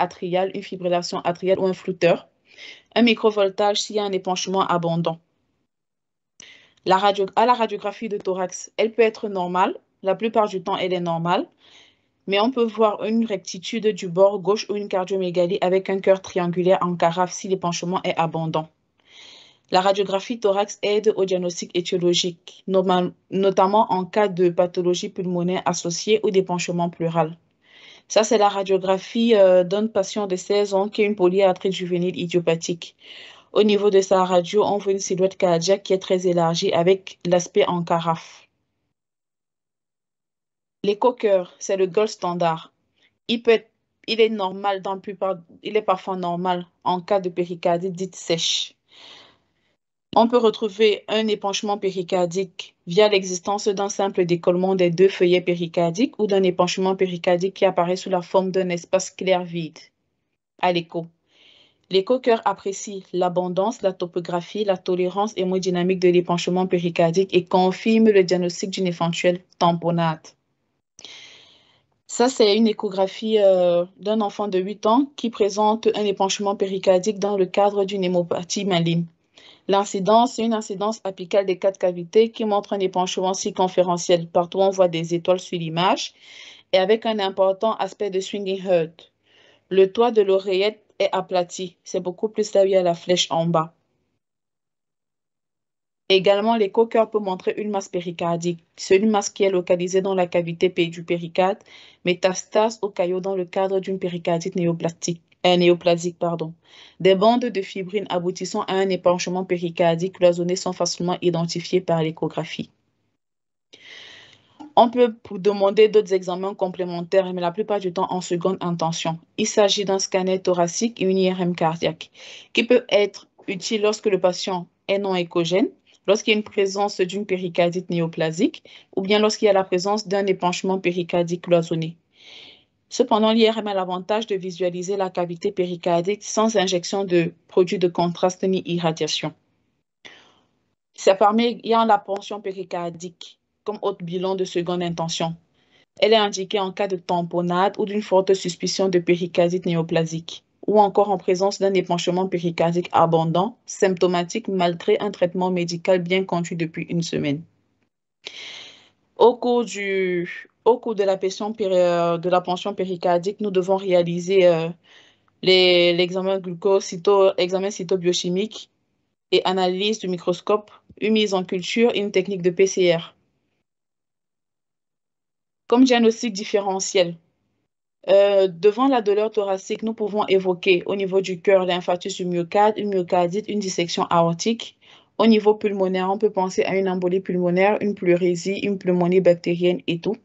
atriale, une fibrillation atriale ou un flotteur. Un microvoltage s'il y a un épanchement abondant. À la radiographie de thorax, elle peut être normale. La plupart du temps, elle est normale. Mais on peut voir une rectitude du bord gauche ou une cardiomégalie avec un cœur triangulaire en carafe si l'épanchement est abondant. La radiographie thorax aide au diagnostic étiologique, notamment en cas de pathologie pulmonaire associée ou d'épanchement pleural. Ça, c'est la radiographie d'un patient de 16 ans qui a une polyarthrite juvénile idiopathique. Au niveau de sa radio, on voit une silhouette cardiaque qui est très élargie avec l'aspect en carafe. L'écho-cœur, c'est le gold standard. Il est normal il est parfois normal en cas de péricardite dite sèche. On peut retrouver un épanchement péricardique via l'existence d'un simple décollement des deux feuillets péricardiques ou d'un épanchement péricardique qui apparaît sous la forme d'un espace clair vide à l'écho. L'écho-cœur apprécie l'abondance, la topographie, la tolérance hémodynamique de l'épanchement péricardique et confirme le diagnostic d'une éventuelle tamponnade. Ça, c'est une échographie d'un enfant de 8 ans qui présente un épanchement péricardique dans le cadre d'une hémopathie maligne. L'incidence, c'est une incidence apicale des 4 cavités qui montre un épanchement circonférentiel. Partout, on voit des étoiles sur l'image et avec un important aspect de swinging heart. Le toit de l'oreillette est aplati. C'est beaucoup plus là où il y a la flèche en bas. Également, l'écho-cœur peut montrer une masse péricardique. C'est une masse qui est localisée dans la cavité du péricarde, métastase au caillot dans le cadre d'une péricardite néoplasique. Des bandes de fibrine aboutissant à un épanchement péricardique cloisonné sont facilement identifiées par l'échographie. On peut demander d'autres examens complémentaires, mais la plupart du temps en seconde intention. Il s'agit d'un scanner thoracique et une IRM cardiaque, qui peut être utile lorsque le patient est non échogène, lorsqu'il y a une présence d'une péricardite néoplasique, ou bien lorsqu'il y a la présence d'un épanchement péricardique cloisonné. Cependant, l'IRM a l'avantage de visualiser la cavité péricardique sans injection de produits de contraste ni irradiation. Il y a la ponction péricardique comme autre bilan de seconde intention. Elle est indiquée en cas de tamponnade ou d'une forte suspicion de péricardite néoplasique, ou encore en présence d'un épanchement péricardique abondant, symptomatique malgré un traitement médical bien conduit depuis une semaine. Au cours de la ponction péricardique, nous devons réaliser l'examen examen cytobiochimique et analyse du microscope, une mise en culture et une technique de PCR. Comme diagnostic différentiel, devant la douleur thoracique, nous pouvons évoquer au niveau du cœur l'infarctus du myocarde, une myocardite, une dissection aortique. Au niveau pulmonaire, on peut penser à une embolie pulmonaire, une pleurésie, une pneumonie bactérienne et tout.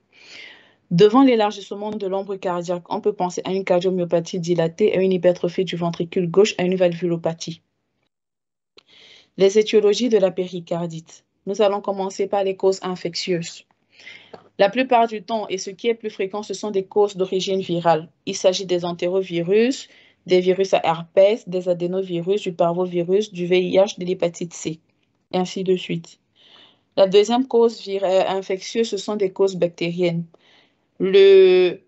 Devant l'élargissement de l'ombre cardiaque, on peut penser à une cardiomyopathie dilatée, à une hypertrophie du ventricule gauche, à une valvulopathie. Les étiologies de la péricardite. Nous allons commencer par les causes infectieuses. La plupart du temps, et ce qui est plus fréquent, ce sont des causes d'origine virale. Il s'agit des entérovirus, des virus à herpès, des adénovirus, du parvovirus, du VIH, de l'hépatite C, et ainsi de suite. La deuxième cause infectieuse, ce sont des causes bactériennes. Le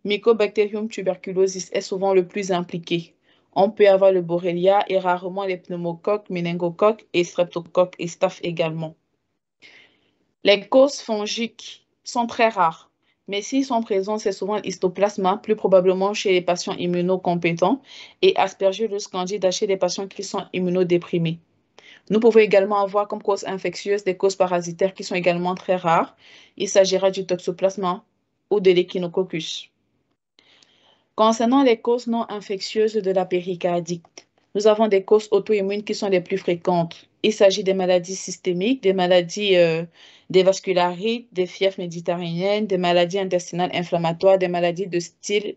Mycobacterium tuberculosis est souvent le plus impliqué. On peut avoir le Borrelia et rarement les pneumocoques, méningocoques et streptocoques et staph également. Les causes fongiques sont très rares, mais s'ils sont présents, c'est souvent l'histoplasma, plus probablement chez les patients immunocompétents, et Aspergillus candida chez les patients qui sont immunodéprimés. Nous pouvons également avoir comme cause infectieuse des causes parasitaires qui sont également très rares. Il s'agira du toxoplasma ou de l'échinococcus. Concernant les causes non infectieuses de la péricardite, nous avons des causes auto-immunes qui sont les plus fréquentes. Il s'agit des maladies systémiques, des maladies des vascularites, des fièvres méditerranéennes, des maladies intestinales inflammatoires, des maladies de style.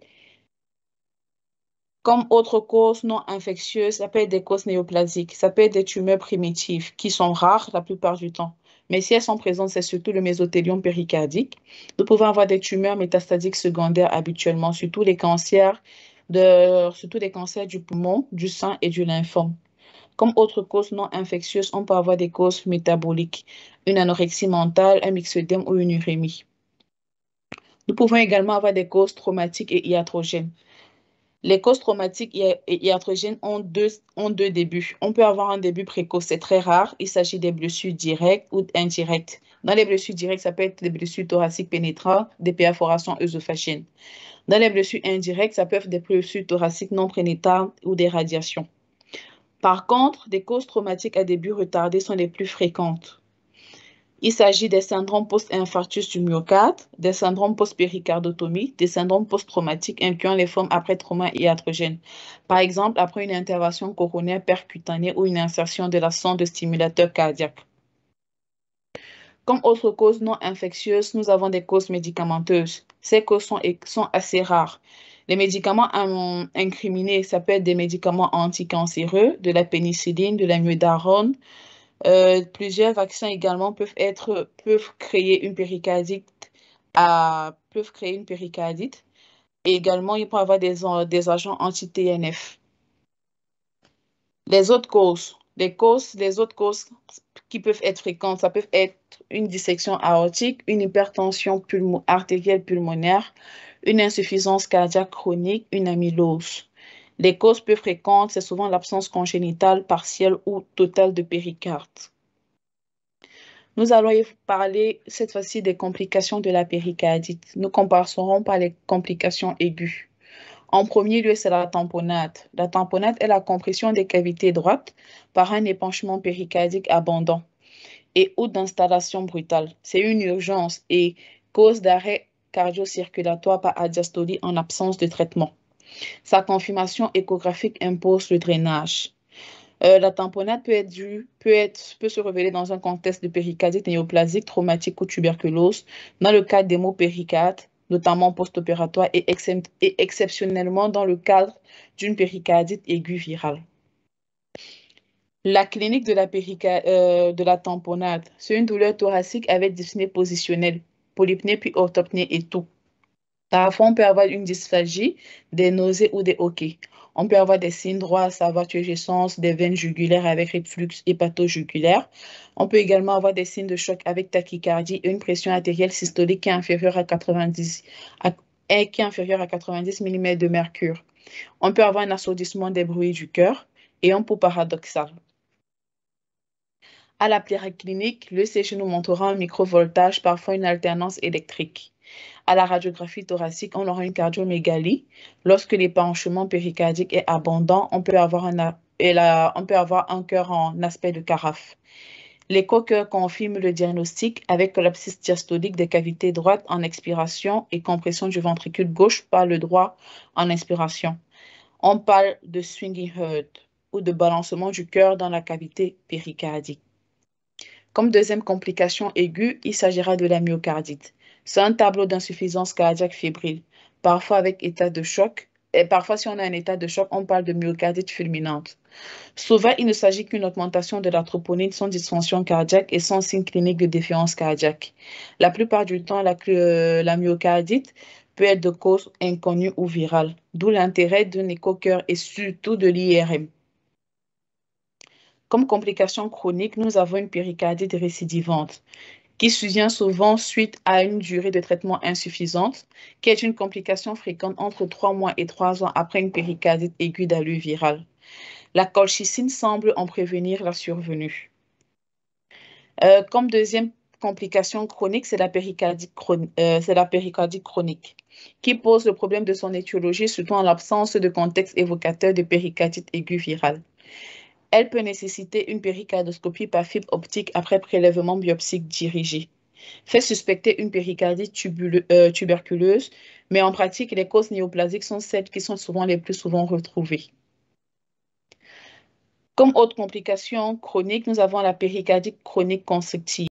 Comme autre cause non infectieuse, ça peut être des causes néoplasiques, ça peut être des tumeurs primitives qui sont rares la plupart du temps. Mais si elles sont présentes, c'est surtout le mésothéliome péricardique. Nous pouvons avoir des tumeurs métastatiques secondaires habituellement, surtout les cancers du poumon, du sein et du lymphome. Comme autre cause non infectieuse, on peut avoir des causes métaboliques, une anorexie mentale, un myxœdème ou une urémie. Nous pouvons également avoir des causes traumatiques et iatrogènes. Les causes traumatiques et iatrogènes ont deux débuts. On peut avoir un début précoce, c'est très rare. Il s'agit des blessures directes ou indirectes. Dans les blessures directes, ça peut être des blessures thoraciques pénétrantes, des perforations œsophagiennes. Dans les blessures indirectes, ça peut être des blessures thoraciques non pénétrantes ou des radiations. Par contre, des causes traumatiques à début retardé sont les plus fréquentes. Il s'agit des syndromes post-infarctus du myocarde, des syndromes post-péricardotomie, des syndromes post-traumatiques incluant les formes après trauma iatrogène. Par exemple, après une intervention coronaire percutanée ou une insertion de la sonde de stimulateur cardiaque. Comme autres causes non infectieuses, nous avons des causes médicamenteuses. Ces causes sont assez rares. Les médicaments incriminés, ça peut être des médicaments anticancéreux, de la pénicilline, de la myodarone. Plusieurs vaccins également peuvent créer une péricardite. Et également, il peut y avoir des agents anti-TNF. Les autres causes, les autres causes qui peuvent être fréquentes, ça peut être une dissection aortique, une hypertension artérielle pulmonaire, une insuffisance cardiaque chronique, une amylose. Les causes peu fréquentes, c'est souvent l'absence congénitale, partielle ou totale de péricarde. Nous allons parler cette fois-ci des complications de la péricardite. Nous commencerons par les complications aiguës. En premier lieu, c'est la tamponnade. La tamponnade est la compression des cavités droites par un épanchement péricardique abondant et ou d'installation brutale. C'est une urgence et cause d'arrêt cardio-circulatoire par adiastolie en absence de traitement. Sa confirmation échographique impose le drainage. La tamponnade peut se révéler dans un contexte de péricardite néoplasique, traumatique ou tuberculose, dans le cadre des maux péricardes, notamment post-opératoire et exceptionnellement dans le cadre d'une péricardite aiguë virale. La clinique de la tamponnade, c'est une douleur thoracique avec dyspnée positionnelle, polypnée puis orthopnée et tout. Parfois, on peut avoir une dysphagie, des nausées ou des hoquets. On peut avoir des signes droits, à savoir turgescence, des veines jugulaires avec reflux hépato-jugulaire. On peut également avoir des signes de choc avec tachycardie et une pression artérielle systolique qui est inférieure à 90 mm de mercure. On peut avoir un assourdissement des bruits du cœur et un pouls paradoxal. À la clinique, le CG nous montrera un microvoltage, parfois une alternance électrique. À la radiographie thoracique, on aura une cardiomégalie. Lorsque l'épanchement péricardique est abondant, on peut avoir un cœur en aspect de carafe. L'écho-cœur confirme le diagnostic avec collapsis diastolique des cavités droites en expiration et compression du ventricule gauche par le droit en inspiration. On parle de swinging heart ou de balancement du cœur dans la cavité péricardique. Comme deuxième complication aiguë, il s'agira de la myocardite. C'est un tableau d'insuffisance cardiaque fébrile, parfois avec état de choc. Et parfois, si on a un état de choc, on parle de myocardite fulminante. Souvent, il ne s'agit qu'une augmentation de la troponine sans dysfonction cardiaque et sans signe clinique de défiance cardiaque. La plupart du temps, la myocardite peut être de cause inconnue ou virale, d'où l'intérêt d'un écho-cœur et surtout de l'IRM. Comme complication chronique, nous avons une péricardite récidivante qui survient souvent suite à une durée de traitement insuffisante, qui est une complication fréquente entre 3 mois et 3 ans après une péricardite aiguë d'allure virale. La colchicine semble en prévenir la survenue. Comme deuxième complication chronique, c'est la péricardite chronique, qui pose le problème de son étiologie, surtout en l'absence de contexte évocateur de péricardite aiguë virale. Elle peut nécessiter une péricardoscopie par fibre optique après prélèvement biopsique dirigé. Fait suspecter une péricardite tuberculeuse, mais en pratique, les causes néoplasiques sont celles qui sont souvent les plus souvent retrouvées. Comme autre complication chronique, nous avons la péricardite chronique constrictive.